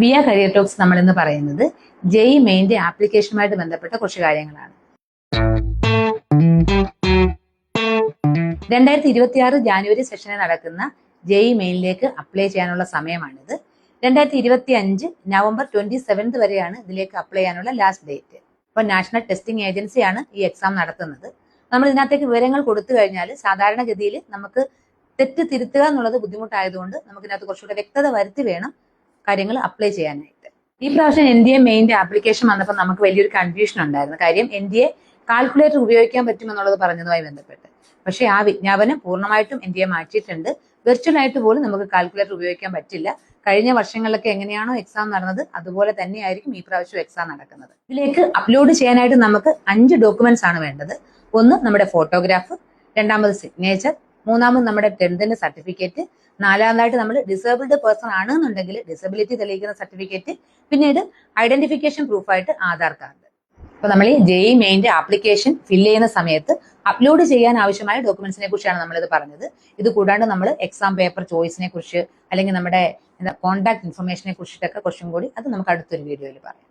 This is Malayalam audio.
വിയ കരിയർ ടോക്സ് നമ്മൾ ഇന്ന് പറയുന്നത് ജെഇ മെയിന്റെ ആപ്ലിക്കേഷനുമായിട്ട് ബന്ധപ്പെട്ട കുറച്ച് കാര്യങ്ങളാണ്. 2026 ജാനുവരി സെഷനിൽ നടക്കുന്ന ജെഇ മെയിനിലേക്ക് അപ്ലൈ ചെയ്യാനുള്ള സമയമാണിത്. 2025 നവംബർ 27 വരെയാണ് ഇതിലേക്ക് അപ്ലൈ ചെയ്യാനുള്ള ലാസ്റ്റ് ഡേറ്റ്. അപ്പോൾ നാഷണൽ ടെസ്റ്റിംഗ് ഏജൻസിയാണ് ഈ എക്സാം നടത്തുന്നത്. നമ്മൾ ഇതിനകത്തേക്ക് വിവരങ്ങൾ കൊടുത്തു കഴിഞ്ഞാൽ സാധാരണഗതിയിൽ നമുക്ക് തെറ്റ് തിരുത്തുക എന്നുള്ളത് ബുദ്ധിമുട്ടായതുകൊണ്ട് നമുക്ക് ഇതിനകത്ത് കുറച്ചുകൂടെ വ്യക്തത വരുത്തി വേണം കാര്യങ്ങൾ അപ്ലൈ ചെയ്യാനായിട്ട്. ഈ പ്രാവശ്യം NDA മെയിന്റെ ആപ്ലിക്കേഷൻ വന്നപ്പോൾ നമുക്ക് വലിയൊരു കൺഫ്യൂഷൻ ഉണ്ടായിരുന്നു. കാര്യം NDA കാൽക്കുലേറ്റർ ഉപയോഗിക്കാൻ പറ്റുമെന്നുള്ളത് പറഞ്ഞതുമായി ബന്ധപ്പെട്ട്. പക്ഷേ ആ വിജ്ഞാപനം പൂർണ്ണമായിട്ടും NDA മാറ്റിയിട്ടുണ്ട്. വെർച്വൽ ആയിട്ട് പോലും നമുക്ക് കാൽക്കുലേറ്റർ ഉപയോഗിക്കാൻ പറ്റില്ല. കഴിഞ്ഞ വർഷങ്ങളിലൊക്കെ എങ്ങനെയാണോ എക്സാം നടന്നത് അതുപോലെ തന്നെയായിരിക്കും ഈ പ്രാവശ്യം എക്സാം നടക്കുന്നത്. ഇതിലേക്ക് അപ്ലോഡ് ചെയ്യാനായിട്ട് നമുക്ക് 5 ഡോക്യുമെന്റ്സ് ആണ് വേണ്ടത്. ഒന്ന് നമ്മുടെ ഫോട്ടോഗ്രാഫ്, രണ്ടാമത് സിഗ്നേച്ചർ, മൂന്നാമത് നമ്മുടെ 10th സർട്ടിഫിക്കറ്റ്, നാലാമതായിട്ട് നമ്മൾ ഡിസേബിൾഡ് പേഴ്സൺ ആണെന്നുണ്ടെങ്കിൽ ഡിസബിലിറ്റി തെളിയിക്കുന്ന സർട്ടിഫിക്കറ്റ്, പിന്നീട് ഐഡന്റിഫിക്കേഷൻ പ്രൂഫായിട്ട് ആധാർ കാർഡ്. അപ്പൊ നമ്മൾ ഈ ജെഇ മെയിന്റെ ആപ്ലിക്കേഷൻ ഫില്ല് ചെയ്യുന്ന സമയത്ത് അപ്ലോഡ് ചെയ്യാൻ ആവശ്യമായ ഡോക്യുമെന്റ്സിനെ കുറിച്ചാണ് നമ്മളിത് പറഞ്ഞത്. ഇത് കൂടാണ്ട് നമ്മൾ എക്സാം പേപ്പർ ചോയ്സിനെ കുറിച്ച് അല്ലെങ്കിൽ നമ്മുടെ കോൺടാക്ട് ഇൻഫർമേഷനെ കുറിച്ചിട്ടൊക്കെ കുറച്ചും കൂടി അത് നമുക്ക് അടുത്തൊരു വീഡിയോയിൽ പറയാം.